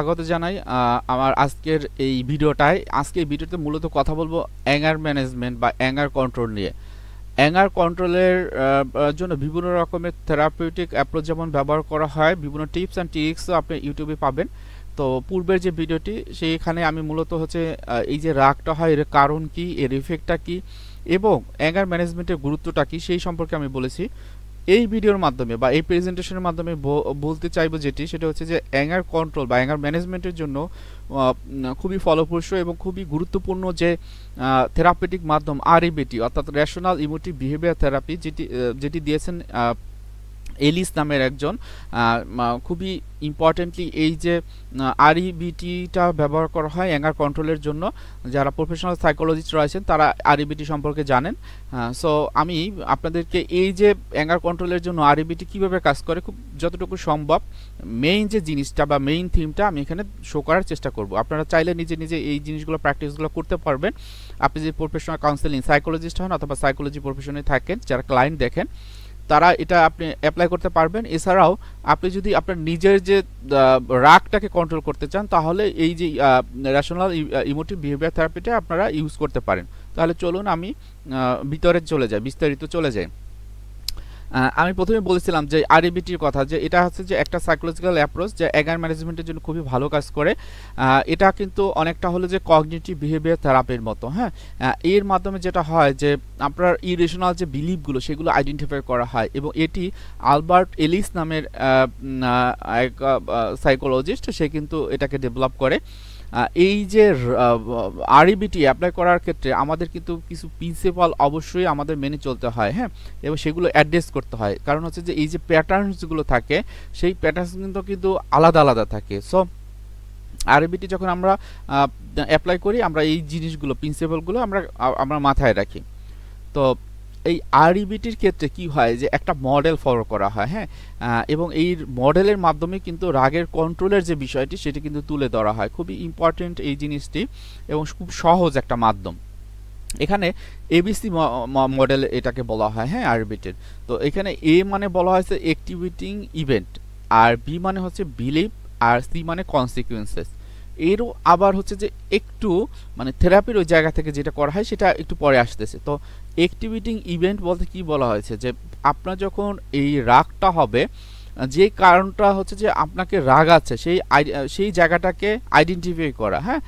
স্বাগত জানাই আমার আজকের এই ভিডিওটায়। আজকে এই ভিডিওতে মূলত কথা বলবো অ্যাঙ্গার ম্যানেজমেন্ট বা অ্যাঙ্গার কন্ট্রোল নিয়ে। অ্যাঙ্গার কন্ট্রোলের জন্য বিভিন্ন রকমের থেরাপিউটিক অ্যাপ্রোচ যেমন ব্যবহার করা হয়, বিভিন্ন টিপস অ্যান্ড ট্রিক্সও আপনি ইউটিউবে পাবেন। তো পূর্বের যে ভিডিওটি সেইখানে আমি মূলত হচ্ছে এই যে রাগটা হয় এর কারণ কি, এর ইফেক্টটা কি এবং অ্যাঙ্গার ম্যানেজমেন্টের গুরুত্বটা কি সেই সম্পর্কে আমি বলেছি। এই ভিডিওর মাধ্যমে বা এই প্রেজেন্টেশনের মাধ্যমে বলতে চাইবো যেটি, সেটা হচ্ছে যে অ্যাঙ্গার কন্ট্রোল বা অ্যাঙ্গার ম্যানেজমেন্টের জন্য খুবই ফলপ্রসূ এবং খুবই গুরুত্বপূর্ণ যে থেরাপিউটিক মাধ্যম আরইবিটি অর্থাৎ রেশনাল ইমোটিভ বিহেভিয়ার থেরাপি, যেটি দিয়েছেন এলিস নামের একজন। খুবই ইম্পর্টেন্টলি এই যে আরইবিটিটা ব্যবহার করা হয় অ্যাঙ্গার কন্ট্রোলের জন্য, যারা প্রফেশনাল সাইকোলজিস্ট রয়েছেন তারা আরইবিটি সম্পর্কে জানেন। সো আমি আপনাদেরকে এই যে অ্যাঙ্গার কন্ট্রোলের জন্য আরইবিটি কীভাবে কাজ করে খুব যতটুকু সম্ভব মেইন যে জিনিসটা বা মেইন থিমটা আমি এখানে শো করার চেষ্টা করব। আপনারা চাইলে নিজে নিজে এই জিনিসগুলো প্র্যাকটিসগুলো করতে পারবেন। আপনি যে প্রফেশনাল কাউন্সেলিং সাইকোলজিস্ট হন অথবা সাইকোলজি প্রফেশনে থাকেন, যারা ক্লায়েন্ট দেখেন, তারা এটা আপনি অ্যাপ্লাই করতে পারবেন। এছাড়াও আপনি যদি আপনার নিজের যে রাগটাকে কন্ট্রোল করতে চান, তাহলে এই যে রেশনাল ইমোটিভ বিহেভিয়ার থেরাপিটা আপনারা ইউজ করতে পারেন। তাহলে চলুন আমি ভিতরে চলে যাই, বিস্তারিত চলে যাই। আমি প্রথমে বলেছিলাম যে আরইবিটির কথা, যে এটা হচ্ছে যে একটা সাইকোলজিক্যাল অ্যাপ্রোচ যা অ্যাঙ্গার ম্যানেজমেন্টের জন্য খুবই ভালো কাজ করে। এটা কিন্তু অনেকটা হলো যে কগনিটিভ বিহেভিয়ার থেরাপির মতো। হ্যাঁ, এর মাধ্যমে যেটা হয় যে আপনার ইরেশনাল যে বিলিফগুলো সেগুলো আইডেন্টিফাই করা হয়, এবং এটি আলবার্ট এলিস নামের এক সাইকোলজিস্ট, সে কিন্তু এটাকে ডেভেলপ করে। এই যে আরইবিটি অ্যাপ্লাই করার ক্ষেত্রে আমাদের কিন্তু কিছু প্রিন্সিপাল অবশ্যই আমাদের মেনে চলতে হয়। হ্যাঁ, এবং সেগুলো অ্যাড্রেস করতে হয়, কারণ হচ্ছে যে এই যে প্যাটার্নসগুলো থাকে সেই প্যাটার্নস কিন্তু আলাদা আলাদা থাকে। সো আরইবিটি যখন আমরা অ্যাপ্লাই করি, আমরা এই জিনিসগুলো প্রিন্সিপালগুলো আমরা মাথায় রাখি। তো এই আরইবিটির ক্ষেত্রে কি হয় যে একটা মডেল ফলো করা হয়। হ্যাঁ, এবং এই মডেলের মাধ্যমে কিন্তু রাগের কন্ট্রোলের যে বিষয়টি সেটি কিন্তু তুলে ধরা হয়। খুবই ইম্পর্টেন্ট এই জিনিসটি এবং খুব সহজ একটা মাধ্যম। এখানে এবিসি মডেল এটাকে বলা হয়। হ্যাঁ, আরইবিটির। তো এখানে এ মানে বলা হয়েছে অ্যাক্টিভেটিং ইভেন্ট, আর বি মানে হচ্ছে বিলিভ, আর সি মানে কনসিকুয়েন্সেস। এরও আবার হচ্ছে যে একটু মানে থেরাপির ওই জায়গা থেকে যেটা করা হয় সেটা একটু পরে আসতেছে। তো অ্যাক্টিভেটিং ইভেন্ট বলতে কি বলা হয়েছে, যে আপনার যখন এই রাগটা হবে, যে কারণটা হচ্ছে যে আপনাকে রাগ আছে সেই জায়গাটাকে আইডেন্টিফাই করা। হ্যাঁ,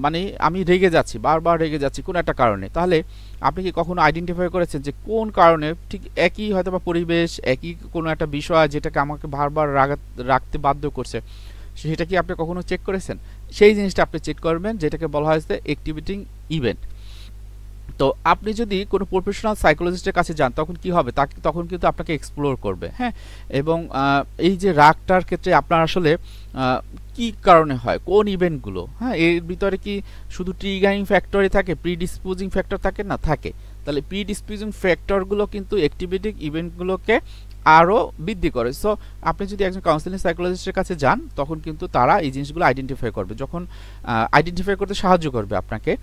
মানে আমি রেগে যাচ্ছি, বারবার রেগে যাচ্ছি কোনো একটা কারণে, তাহলে আপনি কি কখনো আইডেন্টিফাই করেছেন যে কোন কারণে, ঠিক একই হয়তো বা পরিবেশ, একই কোনো একটা বিষয় যেটাকে আমাকে বারবার রাখতে বাধ্য করছে, সেটা কি আপনি কখনো চেক করেছেন? সেই জিনিসটা আপনি চেক করবেন, যেটাকে বলা হয়েছে অ্যাক্টিভেটিং ইভেন্ট। তো আপনি যদি কোনো প্রফেশনাল সাইকোলজিস্টের কাছে যান, তখন কি হবে, তখন কিন্তু আপনাকে এক্সপ্লোর করবে। হ্যাঁ, এবং এই যে রাগটার ক্ষেত্রে আপনার আসলে কি কারণে হয়, কোন ইভেন্টগুলো, হ্যাঁ, এর ভিতরে কি শুধু ট্রিগারিং ফ্যাক্টরই থাকে, প্রিডিসপোজিং ফ্যাক্টর থাকে না, থাকে। তাহলে প্রিডিসপোজিং ফ্যাক্টরগুলো কিন্তু অ্যাক্টিভেটিং ইভেন্টগুলোকে আরও বৃদ্ধি করে। সো আপনি যদি একজন কাউন্সিলিং সাইকোলজিস্টের কাছে যান, তখন কিন্তু তারা এই জিনিসগুলো আইডেন্টিফাই করবে, যখন আইডেন্টিফাই করতে সাহায্য করবে আপনাকে।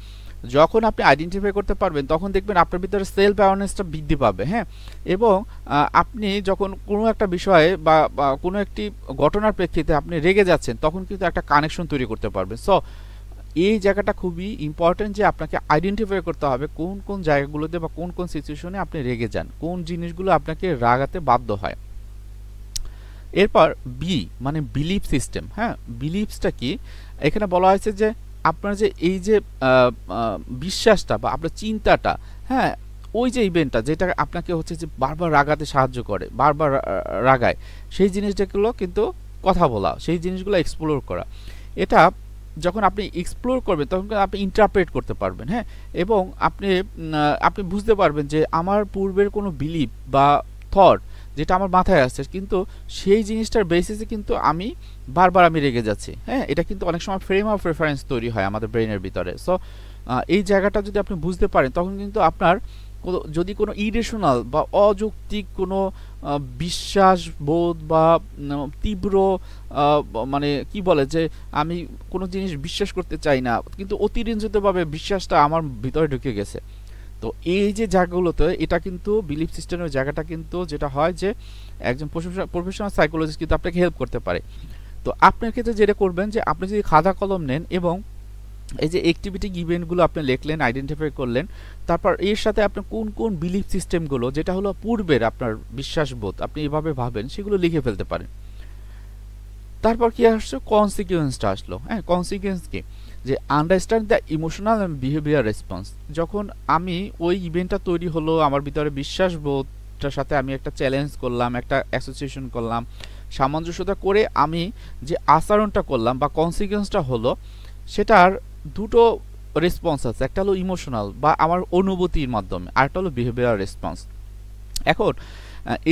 যখন আপনি আইডেন্টিফাই করতে পারবেন, তখন দেখবেন আপনার ভিতরে সেলফ অ্যাওয়ারনেসটা বৃদ্ধি পাবে। হ্যাঁ, এবং আপনি যখন কোনো একটা বিষয়ে বা কোনো একটি ঘটনার প্রেক্ষিতে আপনি রেগে যাচ্ছেন, তখন কিন্তু একটা কানেকশন তৈরি করতে পারবেন। সো এই জায়গাটা খুবই ইম্পর্টেন্ট, যে আপনাকে আইডেন্টিফাই করতে হবে কোন কোন জায়গাগুলোতে বা কোন কোন সিচুয়েশনে আপনি রেগে যান, কোন জিনিসগুলো আপনাকে রাগাতে বাধ্য হয়। এরপর বি মানে বিলিফ সিস্টেম। হ্যাঁ, বিলিফসটা কি, এখানে বলা হয়েছে যে আপনার যে এই যে বিশ্বাসটা বা আপনার চিন্তাটা, হ্যাঁ, ওই যে ইভেন্টটা যেটা আপনাকে হচ্ছে যে বারবার রাগাতে সাহায্য করে, বারবার রাগায়, সেই জিনিসগুলো কিন্তু কথা বলা, সেই জিনিসগুলো এক্সপ্লোর করা। এটা যখন আপনি এক্সপ্লোর করবেন, তখন আপনি ইন্টারপ্রেট করতে পারবেন। হ্যাঁ, এবং আপনি বুঝতে পারবেন যে আমার পূর্বের কোনো বিলিভ বা থট যেটা আমার মাথায় আসছে, কিন্তু সেই জিনিসটার বেসিসে কিন্তু আমি বারবার রেগে যাচ্ছি। হ্যাঁ, এটা কিন্তু অনেক সময় ফ্রেম অফ রেফারেন্স তৈরি হয় আমাদের ব্রেনের ভিতরে। সো এই জায়গাটা যদি আপনি বুঝতে পারেন, তখন কিন্তু আপনার যদি কোনো ইরেশনাল বা অযৌক্তিক কোনো বিশ্বাস বোধ বা তীব্র মানে কি বলে যে আমি কোনো জিনিস বিশ্বাস করতে চাই না, কিন্তু অতিরঞ্জিতভাবে বিশ্বাসটা আমার ভিতরে ঢুকে গেছে। তো এই যে জায়গাগুলোতে এটা কিন্তু বিলিফ সিস্টেমের জায়গাটা কিন্তু যেটা হয় যে একজন প্রফেশনাল সাইকোলজিস্ট কিন্তু আপনাকে হেল্প করতে পারে। তো আপনার ক্ষেত্রে যেটা করবেন যে আপনি যদি খাতা কলম নেন এবং এই যে অ্যাক্টিভিটি ইভেন্টগুলো আপনি লিখলেন, আইডেন্টিফাই করলেন, তারপর এর সাথে আপনি কোন কোন বিলিফ সিস্টেমগুলো যেটা হলো পূর্বের আপনার বিশ্বাসবোধ আপনি এভাবে ভাবেন সেগুলো লিখে ফেলতে পারেন। তারপর কি আসছে, কনসিকুয়েন্সটা আসলো। হ্যাঁ, কনসিকুয়েন্স কি, যে understand the emotional and behaviour response. যখন আমি ওই ইভেন্টটা তৈরি হলো, আমার ভিতরে বিশ্বাসবোধটার সাথে আমি একটা চ্যালেঞ্জ করলাম, একটা অ্যাসোসিয়েশন করলাম, সামঞ্জস্যতা করে আমি যে আচরণটা করলাম বা কনসিকুয়েন্সটা হলো, সেটার দুটো রেসপন্স আছে। একটা হলো ইমোশনাল বা আমার অনুভূতির মাধ্যমে, আরেকটা হলো বিহেভিয়ার রেসপন্স। এখন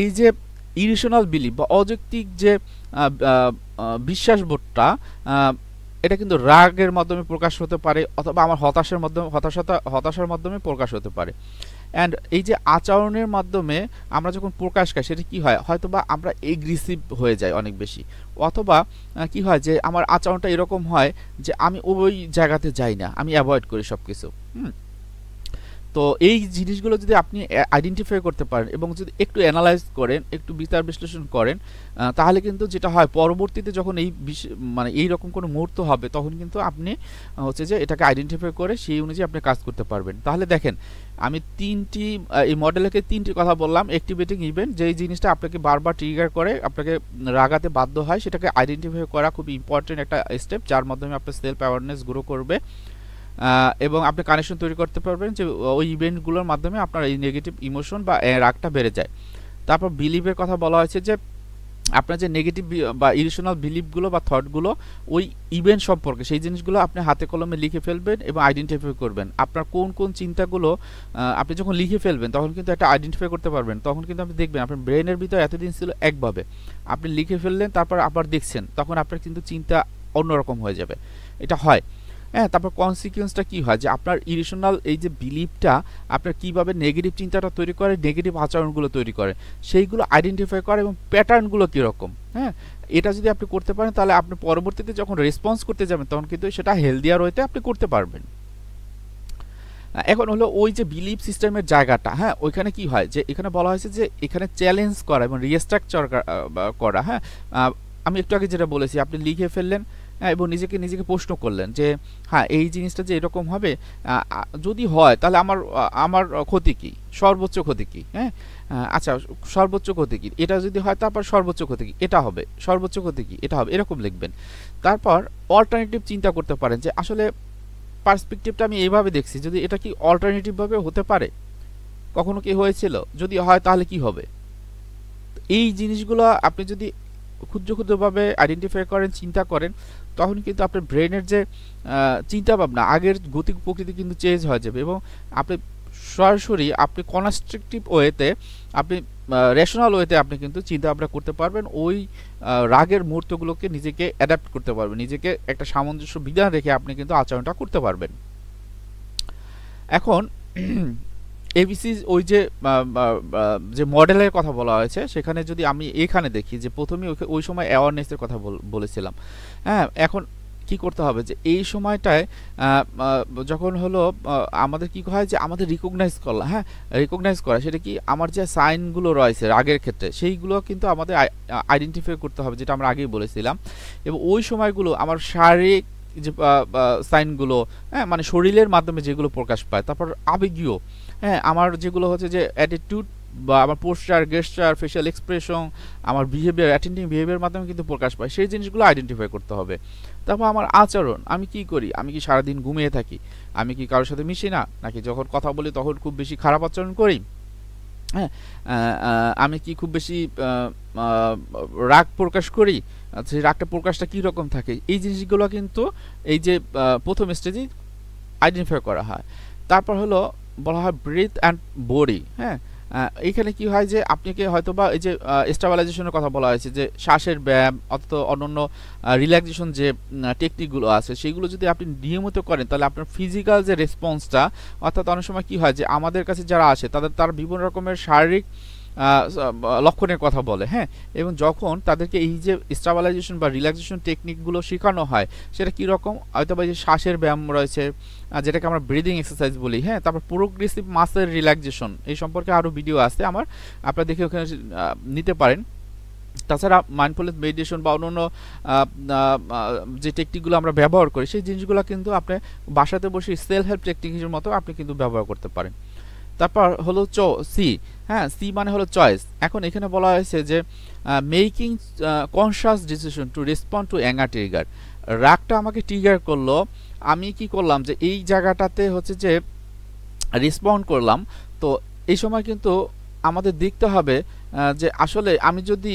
এই যে ইরেশনাল বিলিফ বা অযৌক্তিক যে বিশ্বাসবোধটা, এটা কিন্তু রাগের মাধ্যমে প্রকাশ হতে পারে অথবা আমার হতাশার মাধ্যমে প্রকাশ হতে পারে। অ্যান্ড এই যে আচরণের মাধ্যমে আমরা যখন প্রকাশ করি সেটা কি হয়, হয়তোবা আমরা এগ্রেসিভ হয়ে যাই অনেক বেশি, অথবা কি হয় যে আমার আচরণটা এরকম হয় যে আমি ওই জায়গাতে যাই না, আমি অ্যাভয়েড করি সব কিছু। তো এই জিনিসগুলো যদি আপনি আইডেন্টিফাই করতে পারেন এবং যদি একটু অ্যানালাইজ করেন, একটু বিচার বিশ্লেষণ করেন, তাহলে কিন্তু যেটা হয় পরবর্তীতে যখন এই মানে এই রকম কোনো মুহূর্ত হবে তখন কিন্তু আপনি হচ্ছে যে এটাকে আইডেন্টিফাই করে সেই অনুযায়ী আপনি কাজ করতে পারবেন। তাহলে দেখেন আমি এই মডেলকে তিনটি কথা বললাম। অ্যাক্টিভেটিং ইভেন্ট, যেই জিনিসটা আপনাকে বারবার ট্রিগার করে, আপনাকে রাগাতে বাধ্য হয়, সেটাকে আইডেন্টিফাই করা খুব ইম্পর্টেন্ট একটা স্টেপ, যার মাধ্যমে আপনার সেলফ অ্যাওয়ারনেস গ্রো করবে এবং আপনি কানেকশন তৈরি করতে পারবেন যে ওই ইভেন্টগুলোর মাধ্যমে আপনার এই নেগেটিভ ইমোশন বা রাগটা বেড়ে যায়। তারপর বিলিভের কথা বলা হয়েছে যে আপনার যে নেগেটিভ বা ইরেশনাল বিলিভগুলো বা থটগুলো ওই ইভেন্ট সম্পর্কে, সেই জিনিসগুলো আপনি হাতে কলমে লিখে ফেলবেন এবং আইডেন্টিফাই করবেন। আপনার কোন কোন চিন্তাগুলো আপনি যখন লিখে ফেলবেন তখন কিন্তু একটা আইডেন্টিফাই করতে পারবেন। তখন কিন্তু আপনি দেখবেন আপনার ব্রেনের ভিতরে এতদিন ছিল একভাবে, আপনি লিখে ফেললেন, তারপর আবার দেখছেন, তখন আপনার কিন্তু চিন্তা অন্যরকম হয়ে যাবে। এটা হয়। হ্যাঁ, তারপর কনসিকুয়েন্সটা কি হয়, যে আপনার ইরেশনাল এই যে বিলিভটা আপনার কিভাবে নেগেটিভ চিন্তাটা তৈরি করে, নেগেটিভ আচরণগুলো তৈরি করে, সেইগুলো আইডেন্টিফাই করে এবং প্যাটার্নগুলো কীরকম। হ্যাঁ, এটা যদি আপনি করতে পারেন তাহলে আপনি পরবর্তীতে যখন রেসপন্স করতে যাবেন তখন কিন্তু সেটা হেলদিয়ার ওয়েতে আপনি করতে পারবেন। এখন হলো ওই যে বিলিভ সিস্টেমের জায়গাটা, হ্যাঁ, ওইখানে কি হয় যে এখানে বলা হয়েছে যে এখানে চ্যালেঞ্জ করা এবং রিস্ট্রাকচার করা। হ্যাঁ, আমি একটু আগে যেটা বলেছি, আপনি লিখে ফেললেন এবং নিজেকে প্রশ্ন করলেন যে হ্যাঁ, এই জিনিসটা যে এরকম হবে, যদি হয় তাহলে আমার ক্ষতি কি, সর্বোচ্চ ক্ষতি কি। হ্যাঁ, আচ্ছা, সর্বোচ্চ ক্ষতি কি, এটা যদি হয় তারপর সর্বোচ্চ ক্ষতি কি এটা হবে, সর্বোচ্চ ক্ষতি কি এটা হবে, এরকম লিখবেন। তারপর অল্টারনেটিভ চিন্তা করতে পারেন যে আসলে পার্সপেক্টিভটা আমি এইভাবে দেখছি, যদি এটা কি অল্টারনেটিভভাবে হতে পারে, কখনো কি হয়েছিল, যদি হয় তাহলে কি হবে। এই জিনিসগুলো আপনি যদি ক্ষুদ্র ক্ষুদ্রভাবে আইডেন্টিফাই করেন, চিন্তা করেন, তখন কিন্তু আপনার ব্রেনের যে চিন্তা ভাবনা আগের গতি প্রকৃতি কিন্তু চেঞ্জ হয়ে যাবে এবং আপনি সরাসরি আপনি কনস্ট্রাকটিভ ওয়েতে, আপনি রেশনাল ওয়েতে আপনি কিন্তু চিন্তা ভাবনা করতে পারবেন। ওই রাগের মুহূর্তগুলোকে নিজেকে অ্যাডাপ্ট করতে পারবেন, নিজেকে একটা সামঞ্জস্য বিধান রেখে আপনি কিন্তু আচরণটা করতে পারবেন। এখন এবিসি ওই যে মডেলের কথা বলা হয়েছে সেখানে যদি আমি এখানে দেখি যে প্রথমে ওই সময় অ্যাওয়ারনেসের কথা বলেছিলাম। হ্যাঁ, এখন কি করতে হবে যে এই সময়টায় যখন হলো আমাদের কি হয় যে আমাদের রিকগনাইজ করা, হ্যাঁ, রিকগনাইজ করা, সেটা কি আমার যে সাইনগুলো রয়েছে রাগের ক্ষেত্রে সেইগুলো কিন্তু আমাদের আইডেন্টিফাই করতে হবে, যেটা আমরা আগেই বলেছিলাম। এবং ওই সময়গুলো আমার শারীরিক যে সাইনগুলো, হ্যাঁ, মানে শরীরের মাধ্যমে যেগুলো প্রকাশ পায়, তারপর আবেগীয়, হ্যাঁ, আমার যেগুলো হচ্ছে যে অ্যাটিটিউড বা আমার পোস্টার, গেস্টার, ফেশিয়াল এক্সপ্রেশন, আমার বিহেভিয়ার, অ্যাটেন্ডিং বিহেভিয়ার মাধ্যমে কিন্তু প্রকাশ পায়, সেই জিনিসগুলো আইডেন্টিফাই করতে হবে। তারপর আমার আচরণ, আমি কি করি, আমি কি সারাদিন ঘুমিয়ে থাকি, আমি কি কারোর সাথে মিশি না, নাকি যখন কথা বলি তখন খুব বেশি খারাপ আচরণ করি, হ্যাঁ, আমি কি খুব বেশি রাগ প্রকাশ করি, সেই রাগটা প্রকাশটা কীরকম থাকে, এই জিনিসগুলো কিন্তু এই যে প্রথম স্টেজেই আইডেন্টিফাই করা হয়। তারপর হলো বলা হয় ব্রিথ অ্যান্ড বডি। হ্যাঁ, এইখানে কি হয় যে আপনাকে হয়তোবা এই যে স্টেবিলাইজেশনের কথা বলা হয়েছে, যে শ্বাসের ব্যায়াম অথবা অন্যান্য রিল্যাক্সেশন যে টেকনিকগুলো আছে সেগুলো যদি আপনি নিয়মিত করেন তাহলে আপনার ফিজিক্যাল যে রেসপন্সটা, অর্থাৎ অনেক সময় কি হয় যে আমাদের কাছে যারা আসে তারা বিভিন্ন রকমের শারীরিক লক্ষণের কথা বলে, হ্যাঁ, এবং যখন তাদেরকে এই যে স্টেবিলাইজেশন বা রিল্যাক্সেশন টেকনিকগুলো শেখানো হয় সেটা কীরকম, হয়তো বা যে শ্বাসের ব্যায়াম রয়েছে যেটাকে আমরা ব্রিদিং এক্সারসাইজ বলি, হ্যাঁ, তারপর প্রোগ্রেসিভ মাসেল রিল্যাক্সেশন, এই সম্পর্কে আরও ভিডিও আছে আমার, আপনারা দেখে ওখানে নিতে পারেন। তাছাড়া মাইন্ডফুলনেস মেডিটেশন বা অন্যান্য যে টেকনিকগুলো আমরা ব্যবহার করি সেই জিনিসগুলো কিন্তু আপনি বাসাতে বসে সেলফ হেল্প টেকনিকের মতো আপনি কিন্তু ব্যবহার করতে পারেন। তারপর হলো সি, হ্যাঁ, সি মানে হলো চয়েস। এখন এখানে বলা হয়েছে যে making conscious decision two respond two anger trigger. রাগটা আমাকে ট্রিগার করলো, আমি কি করলাম যে এই জায়গাটাতে হচ্ছে যে রেসপন্ড করলাম। তো এই সময় কিন্তু আমাদের দেখতে হবে যে আসলে আমি যদি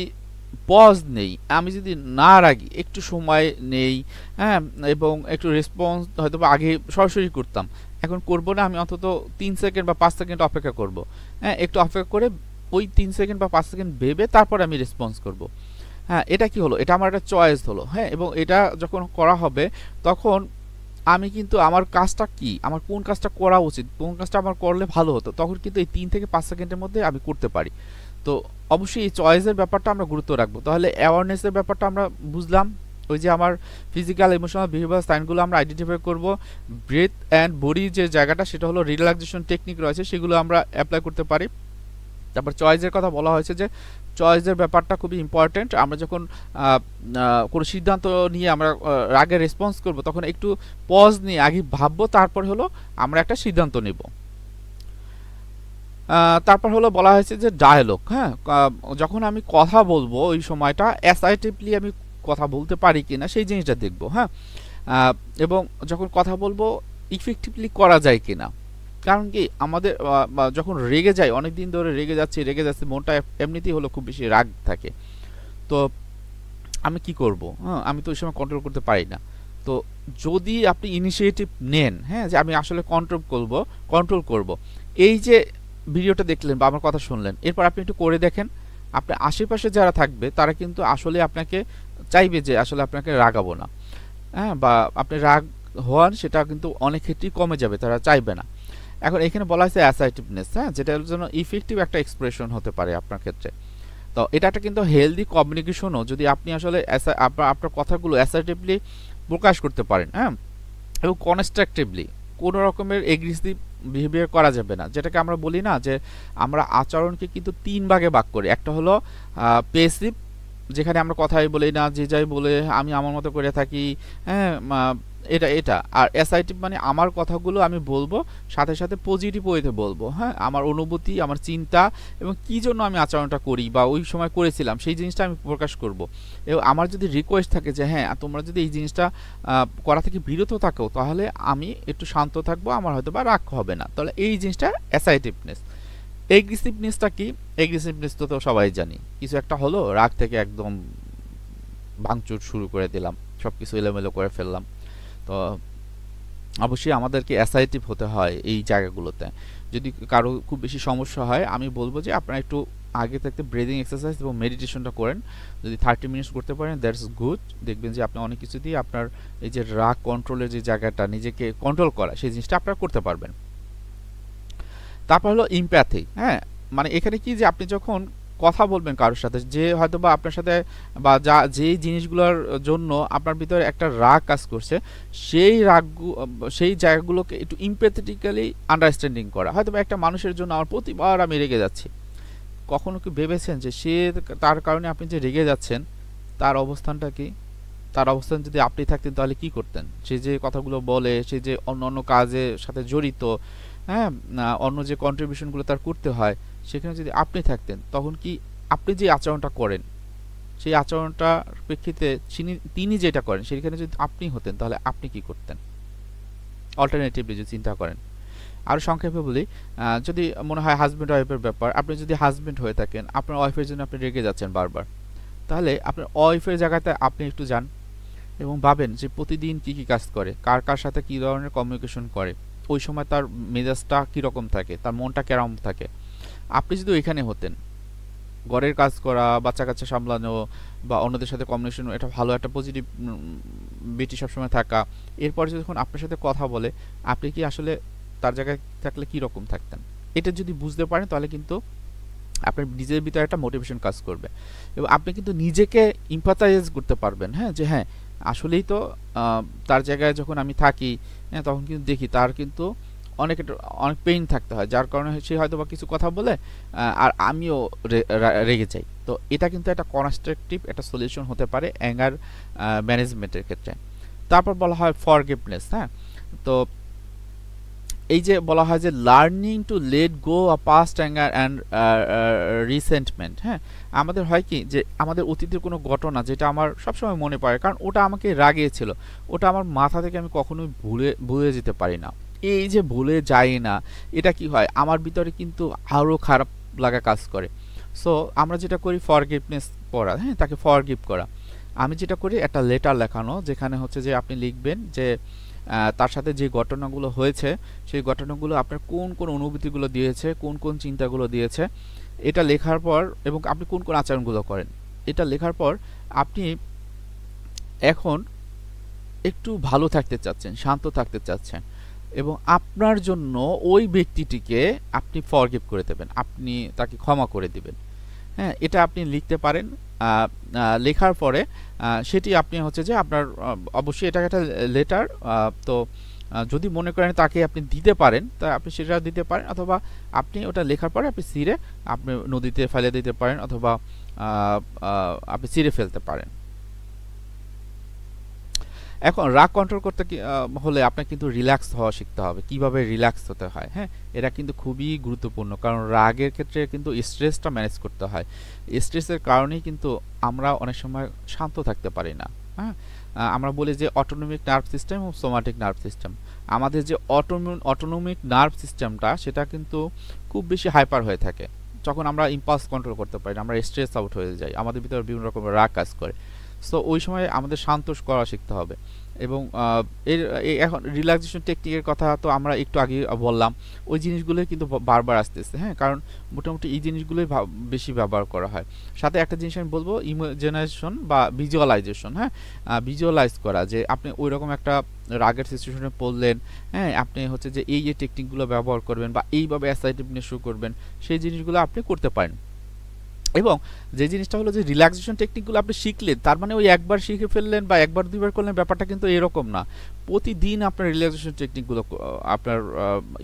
পজ নেই, আমি যদি না রাগি, একটু সময় নেই, হ্যাঁ, এবং একটু রেসপন্স হয়তো বা আগে সরাসরি করতাম, এখন করব না, আমি অন্তত 3 সেকেন্ড বা 5 সেকেন্ড অপেক্ষা করব, হ্যাঁ, একটু অপেক্ষা করে ওই 3 সেকেন্ড বা 5 সেকেন্ড ভেবে তারপর আমি রেসপন্স করব। হ্যাঁ, এটা কি হলো, এটা আমার একটা চয়েস হলো। হ্যাঁ, এবং এটা যখন করা হবে তখন আমি কিন্তু আমার কাজটা কি, আমার কোন কাজটা করা উচিত, কোন কাজটা আমার করলে ভালো হতো, তখন কিন্তু এই 3 থেকে 5 সেকেন্ডের মধ্যে আমি করতে পারি। তো অবশ্যই এই চয়েসের ব্যাপারটা আমরা গুরুত্ব রাখবো। তাহলে অ্যাওয়ারনেসের ব্যাপারটা আমরা বুঝলাম, ওই যে আমার ফিজিক্যাল ইমোশনাল বিহেভিয়ার সাইনগুলো আমরা আইডেন্টিফাই করব, ব্রেথ অ্যান্ড বডি যে জায়গাটা সেটা হলো রিল্যাক্সেশন টেকনিক রয়েছে সেগুলো আমরা অ্যাপ্লাই করতে পারি। তারপর চয়েসের কথা বলা হয়েছে যে চয়েসের ব্যাপারটা খুবই ইম্পর্টেন্ট। আমরা যখন কোনো সিদ্ধান্ত নিয়ে আমরা আগে রেসপন্স করব তখন একটু পজ নিয়ে আগে ভাববো, তারপর হলো আমরা একটা সিদ্ধান্ত নেব। তারপর হলো বলা হয়েছে যে ডায়ালগ, হ্যাঁ, যখন আমি কথা বলবো ওই সময়টা অ্যাসার্টিভলি আমি কথা বলতে পারি কিনা সেই জিনিসটা দেখব, হ্যাঁ, এবং যখন কথা বলবো ইফেক্টিভলি করা যায় কিনা। কারণ কি আমাদের যখন রেগে যাই, অনেক দিন ধরে রেগে যাচ্ছে, মনটা এমনিতেই হলো খুব বেশি রাগ থাকে, তো আমি কি করব, হ্যাঁ, আমি তো ওই সময় কন্ট্রোল করতে পারি না। তো যদি আপনি ইনিশিয়েটিভ নেন, হ্যাঁ, যে আমি আসলে কন্ট্রোল করব, এই যে ভিডিওটা দেখলেন বা আমার কথা শুনলেন, এরপর আপনি একটু করে দেখেন, আপনার আশেপাশে যারা থাকবে তারা কিন্তু আসলে আপনাকে চাইবে যে আসলে আপনাকে রাগাবো না, হ্যাঁ, বা আপনি রাগ হওয়ান সেটা কিন্তু অনেক ক্ষেত্রেই কমে যাবে, তারা চাইবে না। এখন এখানে বলা হয়েছে অ্যাসার্টিভনেস, হ্যাঁ, যেটার জন্য ইফেক্টিভ একটা এক্সপ্রেশন হতে পারে আপনার ক্ষেত্রে। তো এটা একটা কিন্তু হেলদি কমিউনিকেশনও, যদি আপনি আসলে আপনার কথাগুলো অ্যাসার্টিভলি প্রকাশ করতে পারেন, হ্যাঁ, এবং কনস্ট্রাকটিভলি, কোনো রকমের এগ্রেসিভ বিহেভিয়ার করা যাবে না। যেটাকে আমরা বলি না যে আমরা আচরণকে কিন্তু 3 ভাগে ভাগ করি। একটা হলো পেসিভ, যেখানে আমরা কথাই বলি না, যে যাই বলে আমি আমার মতো করে থাকি, হ্যাঁ, এটা আর অ্যাসার্টিভ মানে আমার কথাগুলো আমি বলবো, সাথে সাথে পজিটিভ ওয়েতে বলবো, হ্যাঁ, আমার অনুভূতি, আমার চিন্তা এবং কি জন্য আমি আচরণটা করি বা ওই সময় করেছিলাম সেই জিনিসটা আমি প্রকাশ করব। এবং আমার যদি রিকোয়েস্ট থাকে যে হ্যাঁ তোমরা যদি এই জিনিসটা করা থেকে বিরত থাকো তাহলে আমি একটু শান্ত থাকবো, আমার হয়তো বা রাগ হবে না, তাহলে এই জিনিসটা অ্যাসার্টিভনেস। এগ্রেসিভনেসটা কি? এগ্রেসিভনেস তো সবাই জানি, কিছু একটা হলো, রাগ থেকে একদম ভাঙচুর শুরু করে দিলাম, সবকিছু এলোমেলো করে ফেললাম। তো অবশ্যই আমাদেরকে অ্যাসার্টিভ হতে হয় এই জায়গাগুলোতে। যদি কারো খুব বেশি সমস্যা হয়, আমি বলবো যে আপনারা একটু আগে থাকতে ব্রিদিং এক্সারসাইজ এবং মেডিটেশনটা করেন। যদি 30 মিনিটস করতে পারেন দ্যাটস গুড, দেখবেন যে আপনি অনেক কিছু দিয়ে আপনার এই যে রাগ কন্ট্রোলের যে জায়গাটা, নিজেকে কন্ট্রোল করা, সেই জিনিসটা আপনারা করতে পারবেন। তারপর হলো ইমপ্যাথি, হ্যাঁ, মানে এখানে কি যে আপনি যখন কথা বলবেন কারোর সাথে, যে হয়তো বা আপনার সাথে বা যেই জিনিসগুলোর জন্য আপনার ভিতরে একটা রাগ কাজ করছে, সেই জায়গাগুলোকে একটু ইমপ্যাথেটিক্যালি আন্ডারস্ট্যান্ডিং করা। হয়তো বা একটা মানুষের জন্য আমার প্রতিবার আমি রেগে যাচ্ছি, কখনো কি ভেবেছেন যে তার কারণে আপনি যে রেগে যাচ্ছেন তার অবস্থানটা কি? তার অবস্থান যদি আপনি থাকতেন তাহলে কি করতেন? সে যে কথাগুলো বলে, সে যে অন্য কাজের সাথে জড়িত, হ্যাঁ, অন্য যে কন্ট্রিবিউশনগুলো তার করতে হয়, সেখানে যদি আপনি থাকতেন তখন কি আপনি যে আচরণটা করেন সেই আচরণটার প্রেক্ষিতে তিনি যেটা করেন সেখানে যদি আপনি হতেন তাহলে আপনি কি করতেন? অল্টারনেটিভলি যদি চিন্তা করেন। আরও সংক্ষেপে বলি, যদি মনে হয় হাজব্যান্ড ওয়াইফের ব্যাপার, আপনি যদি হাজব্যান্ড হয়ে থাকেন, আপনার ওয়াইফের জন্য আপনি রেগে যাচ্ছেন বারবার, তাহলে আপনার ওয়াইফের জায়গাতে আপনি একটু যান এবং ভাবেন যে প্রতিদিন কি কি কাজ করে, কার কার সাথে কী ধরনের কমিউনিকেশন করে, ওই সময় তার মেজাজটা কীরকম থাকে, তার মনটা কেরম থাকে। আপনি যদি ওইখানে হতেন, ঘরের কাজ করা, বাচ্চা কাচ্চা সামলানো বা অন্যদের সাথে কমিউনিকেশন, এটা ভালো একটা পজিটিভ বিটি সবসময় থাকা, এরপরে যখন আপনার সাথে কথা বলে আপনি কি আসলে তার জায়গায় থাকলে কী রকম থাকতেন? এটা যদি বুঝতে পারেন তাহলে কিন্তু আপনার নিজের ভিতরে একটা মোটিভেশন কাজ করবে এবং আপনি কিন্তু নিজেকে ইম্পাথাইজ করতে পারবেন, হ্যাঁ, যে হ্যাঁ আসলেই তো তার জায়গায় যখন আমি থাকি, হ্যাঁ, তখন কিন্তু দেখি তার কিন্তু অনেক অনেক পেইন থাকতে হয়, যার কারণে সে হয়তো বা কিছু কথা বলে আর আমিও রেগে যাই। তো এটা কিন্তু একটা কনস্ট্রাকটিভ একটা সলিউশন হতে পারে অ্যাঙ্গার ম্যানেজমেন্টের ক্ষেত্রে। তারপর বলা হয় ফরগিভনেস। হ্যাঁ, তো এই যে বলা হয় যে learning to let go a past anger and resentment. হ্যাঁ, আমাদের হয় কি যে আমাদের অতীতের কোনো ঘটনা যেটা আমার সবসময় মনে পড়ে, কারণ ওটা আমাকে রাগিয়েছিল, ওটা আমার মাথা থেকে আমি কখনোই ভুলে যেতে পারি না। এই যে ভুলে যাই না, এটা কি হয় আমার ভিতরে কিন্তু আরও খারাপ লাগা কাজ করে। সো আমরা যেটা করি ফরগিভনেস করা, হ্যাঁ, তাকে ফরগিভ করা। আমি যেটা করি একটা লেটার লেখানো, যেখানে হচ্ছে যে আপনি লিখবেন যে তার সাথে যে ঘটনাগুলো হয়েছে সেই ঘটনাগুলো আপনার কোন কোন অনুভূতিগুলো দিয়েছে, কোন কোন চিন্তাগুলো দিয়েছে, এটা লেখার পর, এবং আপনি কোন কোন আচরণগুলো করেন, এটা লেখার পর আপনি এখন একটু ভালো থাকতে চাচ্ছেন, শান্ত থাকতে চাচ্ছেন, এবং আপনার জন্য ওই ব্যক্তিটিকে আপনি ফরগিভ করে দেবেন, আপনি তাকে ক্ষমা করে দিবেন। হ্যাঁ, এটা আপনি লিখতে পারেন। লেখার পরে সেটি আপনি হচ্ছে যে আপনার অবশ্যই এটা একটা লেটার, তো যদি মনে করেন তাকে আপনি দিতে পারেন তা আপনি সেটা দিতে পারেন, অথবা আপনি ওটা লেখার পরে আপনি ছিঁড়ে আপনি নদীতে ফেলে দিতে পারেন, অথবা আপনি ছিঁড়ে ফেলতে পারেন। এখন রাগ কন্ট্রোল করতে হলে আপনাকে কিন্তু রিল্যাক্স হওয়া শিখতে হবে। কিভাবে রিল্যাক্স হতে হয়, হ্যাঁ, এটা কিন্তু খুবই গুরুত্বপূর্ণ, কারণ রাগের ক্ষেত্রে কিন্তু স্ট্রেসটা ম্যানেজ করতে হয়। স্ট্রেসের কারণেই কিন্তু আমরা অনেক সময় শান্ত থাকতে পারি না। হ্যাঁ, আমরা বলি যে অটোনমিক নার্ভ সিস্টেম ও সোমাটিক নার্ভ সিস্টেম। আমাদের যে অটোনমিক নার্ভ সিস্টেমটা সেটা কিন্তু খুব বেশি হাইপার হয়ে থাকে যখন আমরা ইম্পালস কন্ট্রোল করতে পারি না, আমরা স্ট্রেস আউট হয়ে যাই, আমাদের ভিতরে বিভিন্ন রকমের রাগ কাজ করে। সো ওই সময় আমাদের শান্ত করা শিখতে হবে। এবং এখন রিল্যাক্সেশন টেকনিকের কথা তো আমরা একটু আগে বললাম, ওই জিনিসগুলোই কিন্তু বারবার আসতেছে। হ্যাঁ, কারণ মোটামুটি এই জিনিসগুলোই বেশি ব্যবহার করা হয়। সাথে একটা জিনিস আমি বলবো, ইমাজিনেশন বা ভিজুয়ালাইজেশন। হ্যাঁ, ভিজুয়ালাইজ করা, যে আপনি ওই রকম একটা রাগের সিচুয়েশনে পড়লেন, হ্যাঁ, আপনি হচ্ছে যে এই টেকনিকগুলো ব্যবহার করবেন বা এইভাবে অ্যাসার্টিভনেস শো করবেন, সেই জিনিসগুলো আপনি করতে পারেন। এবং যে জিনিসটা হলো যে রিল্যাক্সেশন টেকনিকগুলো আপনি শিখলেন, তার মানে ওই একবার শিখে ফেললেন বা একবার দুইবার করলেন, ব্যাপারটা কিন্তু এরকম না। প্রতিদিন আপনার রিল্যাক্সেশন টেকনিকগুলো আপনার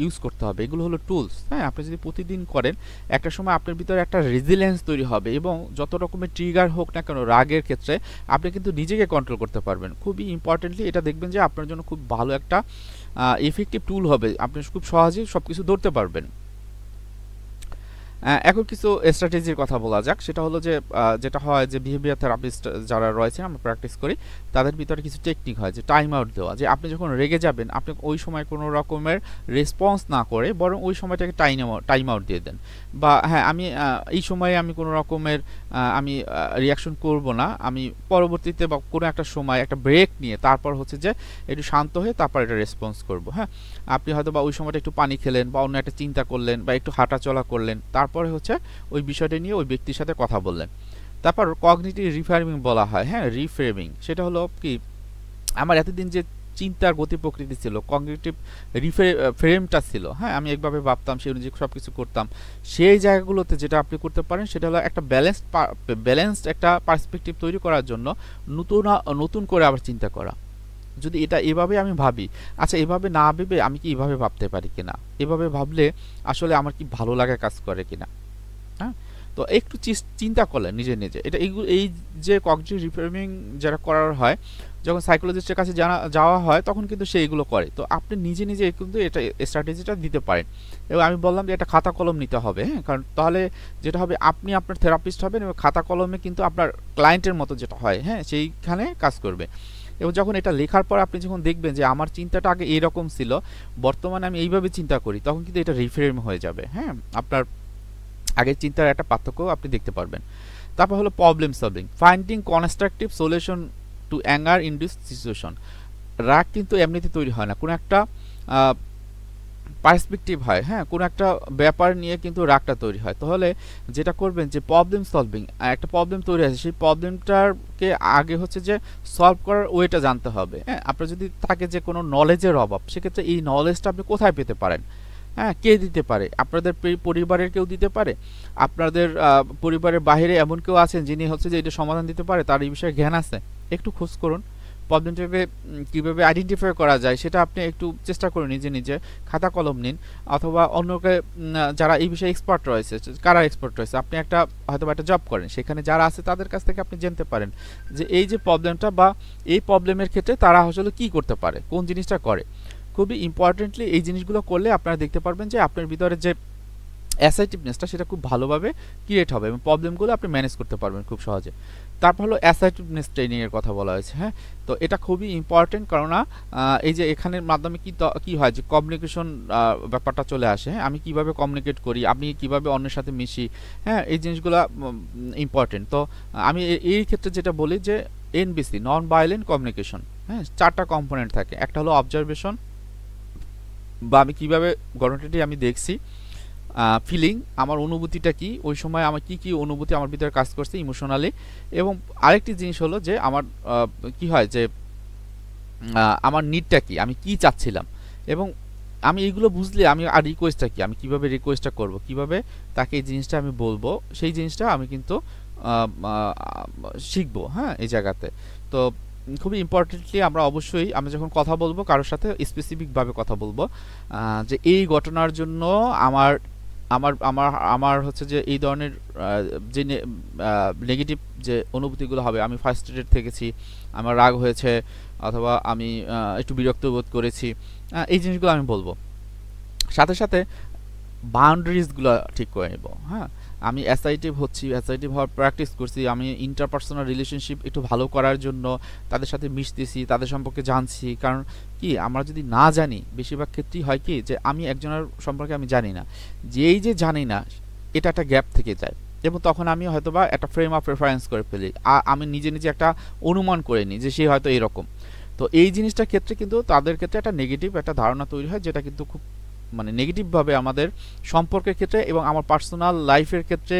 ইউজ করতে হবে। এগুলো হলো টুলস। হ্যাঁ, আপনি যদি প্রতিদিন করেন, একটা সময় আপনার ভিতরে একটা রেজিলিয়েন্স তৈরি হবে, এবং যত রকমের ট্রিগার হোক না কেন রাগের ক্ষেত্রে আপনি কিন্তু নিজেকে কন্ট্রোল করতে পারবেন। খুবই ইম্পর্টেন্টলি এটা দেখবেন যে আপনার জন্য খুব ভালো একটা এফেক্টিভ টুল হবে, আপনি খুব সহজেই সব কিছু ধরতে পারবেন। এখন কিছু স্ট্র্যাটেজির কথা বলা যাক। সেটা হলো যে যেটা হয় যে বিহেভিয়ার থেরাপিস্ট যারা রয়েছেন, আমরা প্র্যাকটিস করি, তাদের ভিতরে কিছু টেকনিক হয় যে টাইম আউট দেওয়া, যে আপনি যখন রেগে যাবেন আপনি ওই সময় কোনো রকমের রেসপন্স না করে বরং ওই সময়টাকে টাইম আউট দিয়ে দেন। বা হ্যাঁ, আমি এই সময়ে আমি কোনো রকমের আমি রিয়াকশন করব না, আমি পরবর্তীতে বা কোনো একটা সময় একটা ব্রেক নিয়ে তারপর হচ্ছে যে একটু শান্ত হয়ে তারপর এটা রেসপন্স করব। হ্যাঁ, আপনি হয়তো বা ওই সময়টা একটু পানি খেলেন বা অন্য একটা চিন্তা করলেন বা একটু হাঁটাচলা করলেন, তারপরে হচ্ছে ওই বিষয়টা নিয়ে ওই ব্যক্তির সাথে কথা বললেন। তারপর কগনিটিভ রিফ্রেমিং বলা হয়। হ্যাঁ, রিফ্রেমিং সেটা হলো কি, আমার এতদিন যে চিন্তার গতি প্রকৃতি ছিল, কগনিটিভ ফ্রেমটা ছিল, হ্যাঁ, আমি একভাবে ভাবতাম, সেই অনুযায়ী সব কিছু করতাম, সেই জায়গাগুলোতে যেটা আপনি করতে পারেন সেটা হলো একটা ব্যালেন্সড একটা পার্সপেক্টিভ তৈরি করার জন্য নতুন করে আবার চিন্তা করা। যদি এটা এভাবে আমি ভাবি, আচ্ছা এভাবে না ভেবে আমি কি এভাবে ভাবতে পারি কিনা, এভাবে ভাবলে আসলে আমার কি ভালো লাগা কাজ করে কিনা। হ্যাঁ, তো একটু চিন্তা করলেন নিজে নিজে। এটা এই যে কগনিটিভ রিফ্রেমিং যারা করার হয়, যখন সাইকোলজিস্টের কাছে যাওয়া হয় তখন কিন্তু সে এগুলো করে। তো আপনি নিজে নিজে কিন্তু এটা স্ট্র্যাটেজিটা দিতে পারেন। এবং আমি বললাম যে একটা খাতা কলম নিতে হবে। হ্যাঁ, কারণ তাহলে যেটা হবে, আপনি আপনার থেরাপিস্ট হবেন এবং খাতা কলমে কিন্তু আপনার ক্লায়েন্টের মতো যেটা হয়, হ্যাঁ, সেইখানে কাজ করবে। এবং যখন এটা লেখার পর আপনি যখন দেখবেন যে আমার চিন্তাটা আগে এরকম ছিল, বর্তমানে আমি এইভাবে চিন্তা করি, তখন কিন্তু এটা রিফ্রেম হয়ে যাবে। হ্যাঁ, আপনার আগের চিন্তার একটা পার্থক্য আপনি দেখতে পারবেন। তারপর হলো problem solving, finding constructive solution to anger induced situation. রাগ কিন্তু এমনিতে তৈরি হয় না, কোনো একটা পার্সপেক্টিভ হয়। হ্যাঁ, কোনো একটা ব্যাপার নিয়ে কিন্তু রাগটা তৈরি হয়। তাহলে যেটা করবেন যে প্রবলেম সলভিং, একটা প্রবলেম তৈরি আছে, সেই প্রবলেমটাকে আগে হচ্ছে যে সলভ করার ওয়েটা জানতে হবে। হ্যাঁ, আপনার যদি থাকে যে কোনো নলেজের অভাব, সেক্ষেত্রে এই নলেজটা আপনি কোথায় পেতে পারেন? হ্যাঁ, কে দিতে পারে? আপনাদের পরিবারের কেউ দিতে পারে, আপনাদের পরিবারের বাইরে এমন কেউ আছেন যিনি হচ্ছে যে এটা সমাধান দিতে পারে, তার এই বিষয়ে জ্ঞান আছে, একটু খোঁজ করুন। প্রবলেমটাকে কীভাবে আইডেন্টিফাই করা যায় সেটা আপনি একটু চেষ্টা করুন, নিজে নিজে খাতা কলম নিন, অথবা অন্যকে যারা এই বিষয়ে এক্সপার্ট রয়েছে, কারা এক্সপার্ট রয়েছে, আপনি একটা হয়তো একটা জব করেন, সেখানে যারা আছে তাদের কাছ থেকে আপনি জানতে পারেন যে এই যে প্রবলেমটা বা এই প্রবলেমের ক্ষেত্রে তারা আসলে কী করতে পারে, কোন জিনিসটা করে। খুবই ইম্পর্টেন্টলি এই জিনিসগুলো করলে আপনারা দেখতে পারবেন যে আপনার ভিতরে যে অ্যাসার্টিভনেসটা সেটা খুব ভালোভাবে ক্রিয়েট হবে এবং প্রবলেমগুলো আপনি ম্যানেজ করতে পারবেন খুব সহজে। তারপর হলো অ্যাসার্টিভনেস ট্রেনিংয়ের কথা বলা হয়েছে। হ্যাঁ, তো এটা খুবই ইম্পর্টেন্ট, কেননা এই যে এখানের মাধ্যমে কি হয় যে কমিউনিকেশন ব্যাপারটা চলে আসে। হ্যাঁ, আমি কিভাবে কমিউনিকেট করি, আমি কিভাবে অন্যের সাথে মিশি, হ্যাঁ, এই জিনিসগুলো ইম্পর্টেন্ট। তো আমি এই ক্ষেত্রে যেটা বলি যে এনবিসি, নন ভায়োলেন্ট কমিউনিকেশন, হ্যাঁ, 4টা কম্পোনেন্ট থাকে। একটা হলো অবজারভেশন, বা আমি কিভাবে ঘটনাটি আমি দেখছি, ফিলিং, আমার অনুভূতিটা কি, ওই সময় আমার কি অনুভূতি আমার ভিতরে কাজ করছে ইমোশনালি, এবং আরেকটি জিনিস হলো যে আমার কি হয় যে আমার নিডটা কি, আমি কি চাচ্ছিলাম, এবং আমি এইগুলো বুঝলে আমি আর রিকোয়েস্টটা কি, আমি কিভাবে রিকোয়েস্টটা করব, কিভাবে তাকে এই জিনিসটা আমি বলবো, সেই জিনিসটা আমি কিন্তু শিখবো। হ্যাঁ, এই জায়গাতে তো খুবই ইম্পর্টেন্টলি আমরা অবশ্যই আমরা যখন কথা বলবো কারোর সাথে স্পেসিফিকভাবে কথা বলবো যে এই ঘটনার জন্য আমার আমার আমার আমার হচ্ছে যে এই ধরনের যে নেগেটিভ যে অনুভূতিগুলো হবে, আমি ফার্স্ট্রেটেড থেকেছি, আমার রাগ হয়েছে, অথবা আমি একটু বিরক্ত বোধ করেছি, এই জিনিসগুলো আমি বলবো। সাথে সাথে বাউন্ডারিজগুলো ঠিক করে নেব। হ্যাঁ, আমি অ্যাসার্টিভ হচ্ছি, অ্যাসার্টিভ হওয়ার প্র্যাকটিস করছি, আমি ইন্টারপার্সোনাল রিলেশনশিপ একটু ভালো করার জন্য তাদের সাথে মিশতেছি, তাদের সম্পর্কে জানছি। কারণ কি, আমরা যদি না জানি, বেশিরভাগ ক্ষেত্রেই হয় কি যে আমি একজনের সম্পর্কে আমি জানি না, যেই যে জানি না এটা একটা গ্যাপ থেকে যায়, এবং তখন আমি হয়তোবা একটা ফ্রেম অফ রেফারেন্স করে ফেলি, আমি নিজে নিজে একটা অনুমান করে নিই যে সে হয়তো এরকম। তো এই জিনিসটার ক্ষেত্রে কিন্তু তাদের ক্ষেত্রে একটা নেগেটিভ একটা ধারণা তৈরি হয়, যেটা কিন্তু খুব মানে নেগেটিভভাবে আমাদের সম্পর্কের ক্ষেত্রে এবং আমার পার্সোনাল লাইফের ক্ষেত্রে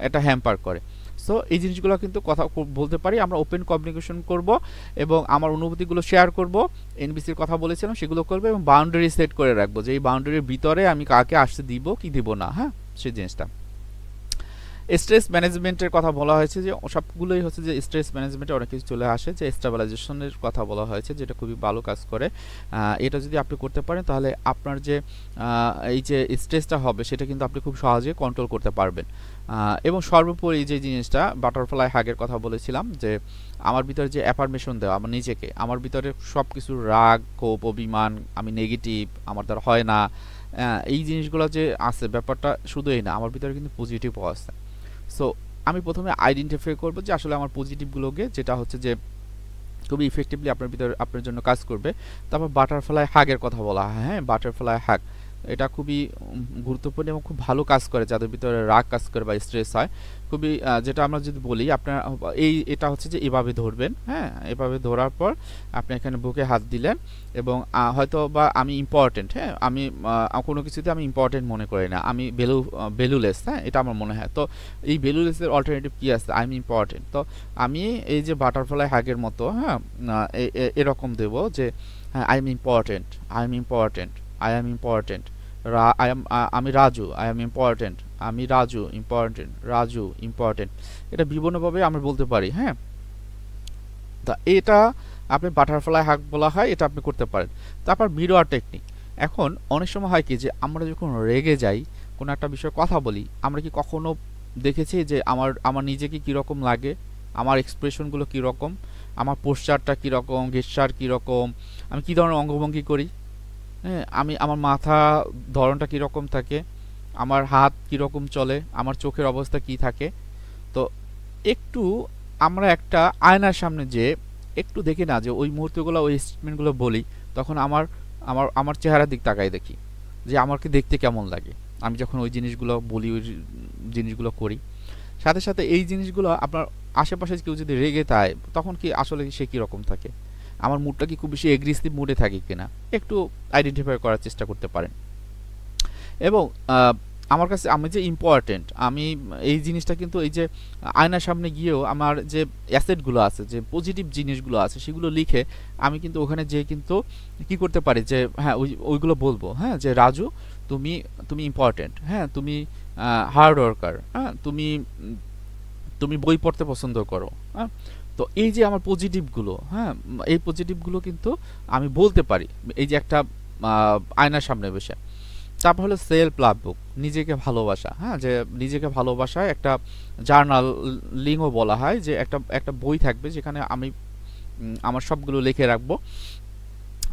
এটা হ্যাম্পার করে। সো এই জিনিসগুলো কিন্তু কথা বলতে পারি, আমরা ওপেন কমিউনিকেশন করব এবং আমার অনুভূতিগুলো শেয়ার করব, এনবিসির কথা বলেছিলাম সেগুলো করবো, এবং বাউন্ডারি সেট করে রাখবো যে এই বাউন্ডারির ভিতরে আমি কাকে আসতে দিব কি দিব না। হ্যাঁ, সেই জিনিসটা। স্ট্রেস ম্যানেজমেন্টের কথা বলা হয়েছে যে সবগুলোই হচ্ছে যে স্ট্রেস ম্যানেজমেন্টে অনেক কিছু চলে আসে, যে স্টেবিলাইজেশনের কথা বলা হয়েছে, যেটা খুবই ভালো কাজ করে। এটা যদি আপনি করতে পারেন তাহলে আপনার যে এই যে স্ট্রেসটা হবে সেটা কিন্তু আপনি খুব সহজে কন্ট্রোল করতে পারবেন। এবং সর্বোপরি যে জিনিসটা বাটারফ্লাই হাগের কথা বলেছিলাম, যে আমার ভিতরে যে অ্যাফার্মেশন দেওয়া, আমার নিজেকে, আমার ভিতরে সব কিছু রাগ, ক্ষোভ, অভিমান, আমি নেগেটিভ, আমার দ্বারা হয় না, এই জিনিসগুলো যে আছে, ব্যাপারটা শুধু এই না, আমার ভিতরে কিন্তু পজিটিভও আছে। সো আমি প্রথমে আইডেন্টিফাই করবো যে আসলে আমার পজিটিভগুলোকে, যেটা হচ্ছে যে খুবই ইফেক্টিভলি আপনার ভিতরে আপনার জন্য কাজ করবে। তারপর বাটারফ্লাই হাগের কথা বলা হয়। হ্যাঁ, বাটারফ্লাই হাগ এটা খুবই গুরুত্বপূর্ণ এবং খুব ভালো কাজ করে যাদের ভিতরে রাগ কাজ করে বা স্ট্রেস হয়। খুবই যেটা আমরা যদি বলি, আপনার এটা হচ্ছে যে এভাবে ধরবেন। হ্যাঁ, এভাবে ধরার পর আপনি এখানে বুকে হাত দিলেন, এবং হয়তো বা আমি ইম্পর্টেন্ট, হ্যাঁ, আমি কোনো কিছুতে আমি ইম্পর্টেন্ট মনে করি না, আমি ভ্যালুলেস, হ্যাঁ, এটা আমার মনে হয়। তো এই ভ্যালুলেসের অল্টারনেটিভ কী আছে, আই এম ইম্পর্টেন্ট। তো আমি এই যে বাটারফ্লাই হাগের মতো, হ্যাঁ, এরকম দেব যে হ্যাঁ, I am important, I am important, I am important, আমি রাজু, আই এম ইম্পর্টেন্ট, আমি রাজু ইম্পর্টেন্ট, রাজু ইম্পর্টেন্ট। এটা বিভিন্নভাবে আমরা বলতে পারি। হ্যাঁ, তা এটা আপনি বাটারফ্লাই হাগ বলা হয়, এটা আপনি করতে পারেন। তারপর মিরর টেকনিক। এখন অনেক সময় হয় কি যে আমরা যখন রেগে যাই, কোনো একটা বিষয়ে কথা বলি, আমরা কি কখনো দেখেছি যে আমার নিজেকে কীরকম লাগে, আমার এক্সপ্রেশনগুলো কীরকম, আমার পোস্টারটা কীরকম, গেস্টার কীরকম, আমি কী ধরনের অঙ্গভঙ্গি করি, হ্যাঁ, আমার মাথা ধরনটা কীরকম থাকে, আমার হাত কীরকম চলে, আমার চোখের অবস্থা কী থাকে। তো একটু আমরা একটা আয়নার সামনে যে একটু দেখি না যে ওই মুহূর্তগুলো, ওই স্টেটমেন্টগুলো বলি, তখন আমার আমার আমার চেহারার দিক তাকাই দেখি যে আমাকে দেখতে কেমন লাগে আমি যখন ওই জিনিসগুলো বলি, ওই জিনিসগুলো করি। সাথে সাথে এই জিনিসগুলো আপনার আশেপাশে কেউ যদি রেগে থাকে, তখন কি আসলে সে কীরকম থাকে, আমার মুডটা কি খুব বেশি এগ্রেসিভ মুডে থাকে কিনা, একটু আইডেন্টিফাই করার চেষ্টা করতে পারেন। এবং আমার কাছে আমি যে ইম্পর্টেন্ট, আমি এই জিনিসটা কিন্তু এই যে আয়নার সামনে গিয়েও আমার যে অ্যাসেটগুলো আছে, যে পজিটিভ জিনিসগুলো আছে, সেগুলো লিখে আমি কিন্তু ওখানে যেয়ে কিন্তু কি করতে পারি যে হ্যাঁ, ওইগুলো বলবো। হ্যাঁ, যে রাজু তুমি তুমি ইম্পর্টেন্ট, হ্যাঁ, তুমি হার্ড ওয়ার্কার, হ্যাঁ, তুমি বই পড়তে পছন্দ করো, হ্যাঁ, তো এই যে আমার পজিটিভগুলো, হ্যাঁ, এই পজিটিভগুলো কিন্তু আমি বলতে পারি এই যে একটা আয়নার সামনে বসে। তারপর হলো সেলফ লাভ বুক, নিজেকে ভালোবাসা, হ্যাঁ, যে নিজেকে ভালোবাসায় একটা জার্নালিংও বলা হয়, যে একটা একটা বই থাকবে যেখানে আমি আমার সবগুলো লিখে রাখবো।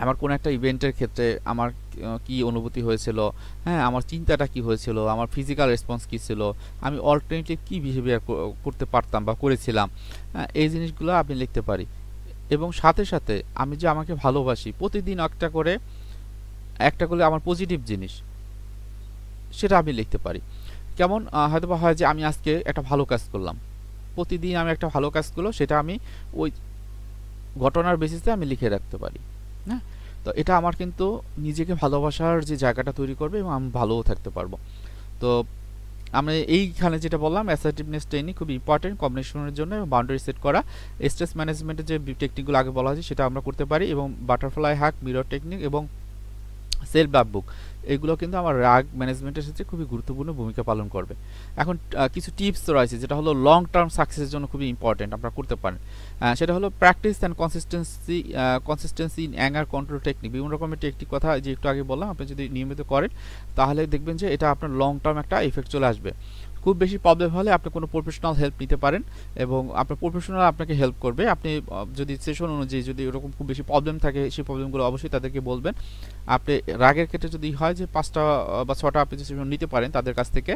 আমার কোনো একটা ইভেন্টের ক্ষেত্রে আমার কি অনুভূতি হয়েছিল, হ্যাঁ, আমার চিন্তাটা কি হয়েছিল, আমার ফিজিক্যাল রেসপন্স কি ছিল, আমি অল্টারনেটিভ কি বিহেভিয়ার করতে পারতাম বা করেছিলাম, হ্যাঁ, এই জিনিসগুলো আমি লিখতে পারি। এবং সাথে সাথে আমি যে আমাকে ভালোবাসি, প্রতিদিন একটা করে আমার পজিটিভ জিনিস সেটা আমি লিখতে পারি। কেমন হয়তো বা হয় যে আমি আজকে একটা ভালো কাজ করলাম, প্রতিদিন আমি একটা ভালো কাজ করলো সেটা আমি ওই ঘটনার বেসিসে আমি লিখে রাখতে পারি। হ্যাঁ, তো এটা আমার কিন্তু নিজেকে ভালোবাসার যে জায়গাটা তৈরি করবে এবং আমি ভালোও থাকতে পারবো। তো আমি এইখানে যেটা বললাম অ্যাসার্টিভনেস ট্রেনিং খুব ইম্পর্টেন্ট কমিউনিকেশনের জন্য, এবং বাউন্ডারি সেট করা, স্ট্রেস ম্যানেজমেন্টের যে টেকনিকগুলো আগে বলা হয়েছে সেটা আমরা করতে পারি, এবং বাটারফ্লাই হাক, মিরর টেকনিক এবং সেলফ লাভ বুক, এগুলো কিন্তু আমার রাগ ম্যানেজমেন্টের ক্ষেত্রে খুবই গুরুত্বপূর্ণ ভূমিকা পালন করবে। এখন কিছু টিপস রয়েছে যেটা হলো লং টার্ম সাকসেসের জন্য খুবই ইম্পর্টেন্ট, আপনারা করতে পারেন। সেটা হলো practice and consistency in anger control technique, বিভিন্ন রকমের টেকনিক কথা যে একটু আগে বললাম, আপনি যদি নিয়মিত করেন তাহলে দেখবেন যে এটা আপনার লং টার্ম একটা ইফেক্ট চলে আসবে। খুব বেশি প্রবলেম হলে আপনি কোনো প্রফেশনাল হেল্প নিতে পারেন, এবং আপনার প্রফেশনাল আপনাকে হেল্প করবে। আপনি যদি সেশন অনুযায়ী যদি এরকম খুব বেশি প্রবলেম থাকে, সেই প্রবলেমগুলো অবশ্যই তাদেরকে বলবেন। আপনি রাগের ক্ষেত্রে যদি হয় যে 5টা বা 6টা আপনি সেশন নিতে পারেন তাদের কাছ থেকে,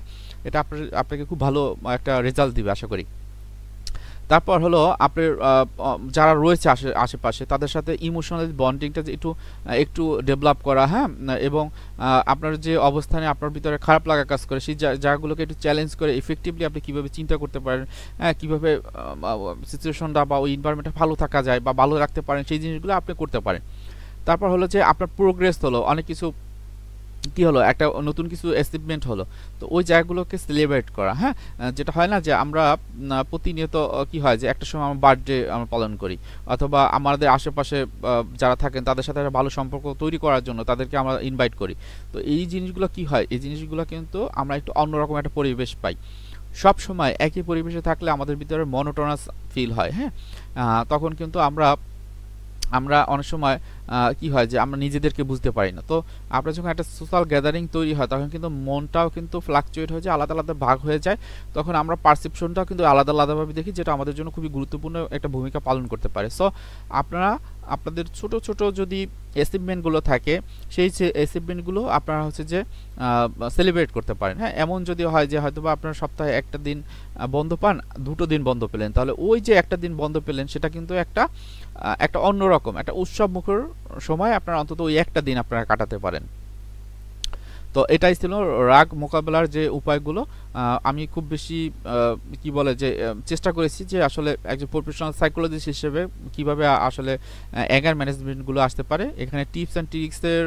এটা আপনাকে খুব ভালো একটা রেজাল্ট দিবে আশা করি। তারপর হলো আপনার যারা রয়েছে আশেপাশে তাদের সাথে ইমোশনাল বন্ডিংটা যে একটু একটু ডেভেলপ করা, হ্যাঁ, এবং আপনার যে অবস্থানে আপনার ভিতরে খারাপ লাগা কাজ করে সেই জায়গাগুলোকে একটু চ্যালেঞ্জ করে ইফেক্টিভলি আপনি কীভাবে চিন্তা করতে পারেন, হ্যাঁ, কীভাবে সিচুয়েশনটা বা ওই এনভায়রনমেন্টটা ভালো থাকা যায় বা ভালো রাখতে পারেন, সেই জিনিসগুলো আপনি করতে পারেন। তারপর হলো যে আপনার প্রোগ্রেস হলো, অনেক কিছু কি হলো, একটা নতুন কিছু অ্যাচিভমেন্ট হলো, তো ওই জায়গাগুলোকে সেলিব্রেট করা, হ্যাঁ, যেটা হয় না যে আমরা প্রতিনিয়ত কি হয় যে একটা সময় আমার বার্থডে আমরা পালন করি, অথবা আমাদের আশেপাশে যারা থাকেন তাদের সাথে একটা ভালো সম্পর্ক তৈরি করার জন্য তাদেরকে আমরা ইনভাইট করি। তো এই জিনিসগুলো কি হয়, এই জিনিসগুলো কিন্তু আমরা একটু অন্যরকম একটা পরিবেশ পাই। সব সময় একই পরিবেশে থাকলে আমাদের ভিতরে মনোটোনাস ফিল হয়, হ্যাঁ, তখন কিন্তু আমরা অনেক সময় কি হয় যে আমরা নিজেদেরকে বুঝতে পারি না। তো আপনার যখন একটা সোশ্যাল গ্যাদারিং তৈরি হয় তখন কিন্তু মনটাও কিন্তু ফ্লাকচুয়েট হয়ে যায়, আলাদা আলাদা ভাগ হয়ে যায়, তখন আমরা পারসেপশনটাও কিন্তু আলাদা আলাদাভাবে দেখি, যেটা আমাদের জন্য খুবই গুরুত্বপূর্ণ একটা ভূমিকা পালন করতে পারে। সো আপনারা আপনাদের ছোট ছোট যদি অ্যাচিভমেন্টগুলো থাকে সেই অ্যাচিভমেন্টগুলো আপনারা হচ্ছে যে সেলিব্রেট করতে পারেন, হ্যাঁ, এমন যদি হয় যে হয়তো বা আপনার সপ্তাহে একটা দিন বন্ধ পান, 2টো দিন বন্ধ পেলেন, তাহলে ওই যে একটা দিন বন্ধ পেলেন সেটা কিন্তু একটা অন্যরকম একটা উৎসব মুখর সময় আপনারা অন্তত ওই একটা দিন আপনারা কাটাতে পারেন। তো এটাই ছিল রাগ মোকাবেলার যে উপায়গুলো। আমি খুব বেশি কি বলে যে চেষ্টা করেছি যে আসলে একজন প্রফেশনাল সাইকোলজিস্ট হিসেবে কিভাবে আসলে অ্যাঙ্গার ম্যানেজমেন্টগুলো আসতে পারে। এখানে টিপস অ্যান্ড ট্রিক্সের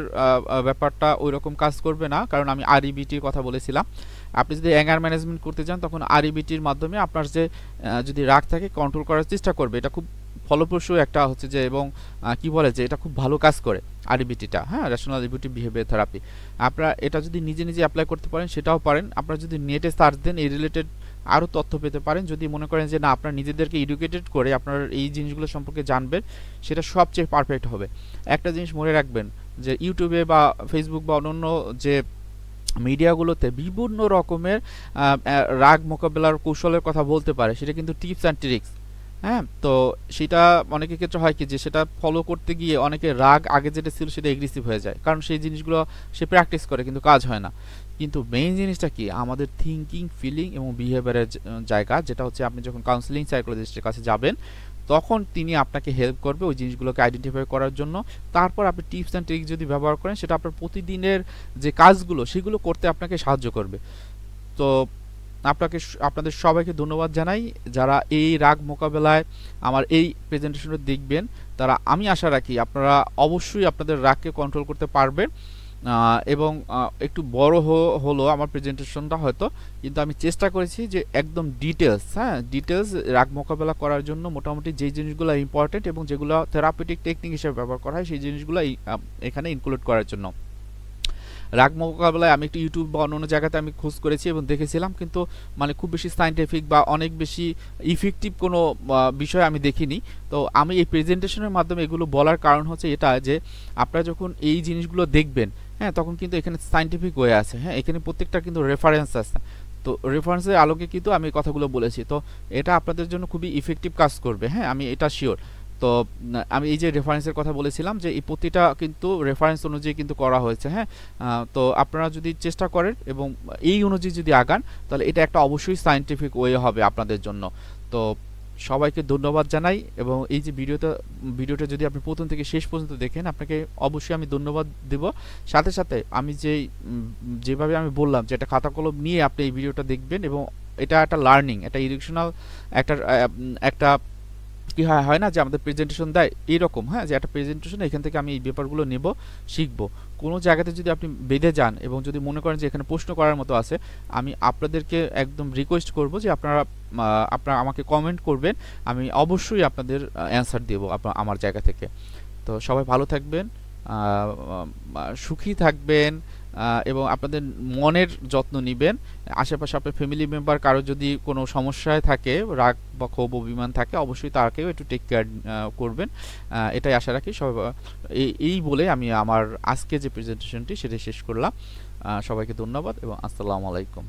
ব্যাপারটা ওই রকম কাজ করবে না, কারণ আমি আরইবিটির কথা বলেছিলাম। আপনি যদি অ্যাঙ্গার ম্যানেজমেন্ট করতে চান তখন আরইবিটির মাধ্যমে আপনার যে যদি রাগ থাকে কন্ট্রোল করার চেষ্টা করবে, এটা খুব ফলপ্রসূ একটা হচ্ছে যে, এবং কি বলে যে এটা খুব ভালো কাজ করে আরইবিটিটা, হ্যাঁ, রেশনাল ইমোটিভ বিহেভিয়ার থেরাপি। আপনারা এটা যদি নিজে নিজে অ্যাপ্লাই করতে পারেন সেটাও পারেন। আপনারা যদি নেটে সার্চ দেন এই রিলেটেড আরও তথ্য পেতে পারেন। যদি মনে করেন যে না আপনারা নিজেদেরকে এডুকেটেড করে আপনার এই জিনিসগুলো সম্পর্কে জানবেন, সেটা সবচেয়ে পারফেক্ট হবে। একটা জিনিস মনে রাখবেন যে ইউটিউবে বা ফেসবুক বা অন্যান্য যে মিডিয়াগুলোতে বিভিন্ন রকমের রাগ মোকাবেলার কৌশলের কথা বলতে পারে, সেটা কিন্তু টিপস অ্যান্ড ট্রিক্স, হ্যাঁ। তো সেটা অনেকের ক্ষেত্রে হয় কি যে সেটা ফলো করতে গিয়ে অনেকে রাগ আগে যেটা ছিল সেটা এগ্রেসিভ হয়ে যায়, কারণ সেই জিনিসগুলো সে প্র্যাকটিস করে কিন্তু কাজ হয় না। কিন্তু মেইন জিনিসটা কি, আমাদের থিঙ্কিং, ফিলিং এবং বিহেভিয়ারের জায়গা, যেটা হচ্ছে আপনি যখন কাউন্সিলিং সাইকোলজিস্টের কাছে যাবেন তখন তিনি আপনাকে হেল্প করবে ওই জিনিসগুলোকে আইডেন্টিফাই করার জন্য। তারপর আপনি টিপস অ্যান্ড ট্রিক্স যদি ব্যবহার করেন সেটা আপনার প্রতিদিনের যে কাজগুলো সেগুলো করতে আপনাকে সাহায্য করবে। তো আপনাদের সবাইকে ধন্যবাদ জানাই যারা এই রাগ মোকাবেলায় আমার এই প্রেজেন্টেশনটা দেখবেন। আমি আশা রাখি আপনারা অবশ্যই আপনাদের রাগকে কন্ট্রোল করতে পারবেন, এবং একটু বড় হলো আমার প্রেজেন্টেশনটা হয়তো, কিন্তু আমি চেষ্টা করেছি যে একদম ডিটেলস, হ্যাঁ, ডিটেলস রাগ মোকাবেলা করার জন্য মোটামুটি যেই জিনিসগুলো ইম্পর্টেন্ট এবং যেগুলো থেরাপিউটিক টেকনিক হিসেবে ব্যবহার করা হয় সেই জিনিসগুলো এখানে ইনক্লুড করার জন্য। রাগ মোকাবেলায় আমি একটু ইউটিউব বা অন্য জায়গাতে আমি খোঁজ করেছি এবং দেখেছিলাম, কিন্তু মানে খুব বেশি সায়েন্টিফিক বা অনেক বেশি ইফেক্টিভ কোনো বিষয় আমি দেখিনি। তো আমি এই প্রেজেন্টেশনের মাধ্যমে এগুলো বলার কারণ হচ্ছে এটা যে আপনারা যখন এই জিনিসগুলো দেখবেন, হ্যাঁ, তখন কিন্তু এখানে সায়েন্টিফিক ওয়ে আছে, হ্যাঁ, এখানে প্রত্যেকটা কিন্তু রেফারেন্স আছে। তো রেফারেন্সের আলোকে কিন্তু আমি এই কথাগুলো বলেছি। তো এটা আপনাদের জন্য খুবই ইফেক্টিভ কাজ করবে, হ্যাঁ, আমি এটা শিওর। তো আমি এই যে রেফারেন্সের কথা বলেছিলাম যে এই প্রতিটা কিন্তু রেফারেন্স অনুযায়ী কিন্তু করা হয়েছে, হ্যাঁ। তো আপনারা যদি চেষ্টা করেন এবং এই অনুযায়ী যদি আগান, তাহলে এটা একটা অবশ্যই সায়েন্টিফিক ওয়ে হবে আপনাদের জন্য। তো সবাইকে ধন্যবাদ জানাই, এবং এই যে ভিডিওটা যদি আপনি প্রথম থেকে শেষ পর্যন্ত দেখেন, আপনাকে অবশ্যই আমি ধন্যবাদ দেব। সাথে সাথে আমি যেভাবে আমি বললাম যে একটা খাতা কলম নিয়ে আপনি এই ভিডিওটা দেখবেন, এবং এটা একটা লার্নিং, একটা এডুকেশনাল, একটা একটা কি হয় না যে আমাদের প্রেজেন্টেশন দেয় এইরকম, হ্যাঁ, যে একটা প্রেজেন্টেশন এখান থেকে আমি এই ব্যাপারগুলো নেব, শিখব। কোনো জায়গাতে যদি আপনি বেঁধে যান এবং যদি মনে করেন যে এখানে প্রশ্ন করার মতো আছে, আমি আপনাদেরকে একদম রিকোয়েস্ট করব যে আপনারা আমাকে কমেন্ট করবেন, আমি অবশ্যই আপনাদের অ্যান্সার দেবো আমার জায়গা থেকে। তো সবাই ভালো থাকবেন, সুখী থাকবেন, এবং আপনাদের মনের যত্ন নিবেন। আশেপাশে আপনার ফ্যামিলি মেম্বার কারো যদি কোনো সমস্যায় থাকে, রাগ বা ক্ষোভ অভিমান থাকে, অবশ্যই তাকেও একটু টেক কেয়ার করবেন। এটাই আশা রাখি সবাই। এই বলে আমি আমার আজকে যে প্রেজেন্টেশনটি সেটা শেষ করলাম। সবাইকে ধন্যবাদ এবং আসসালামু আলাইকুম।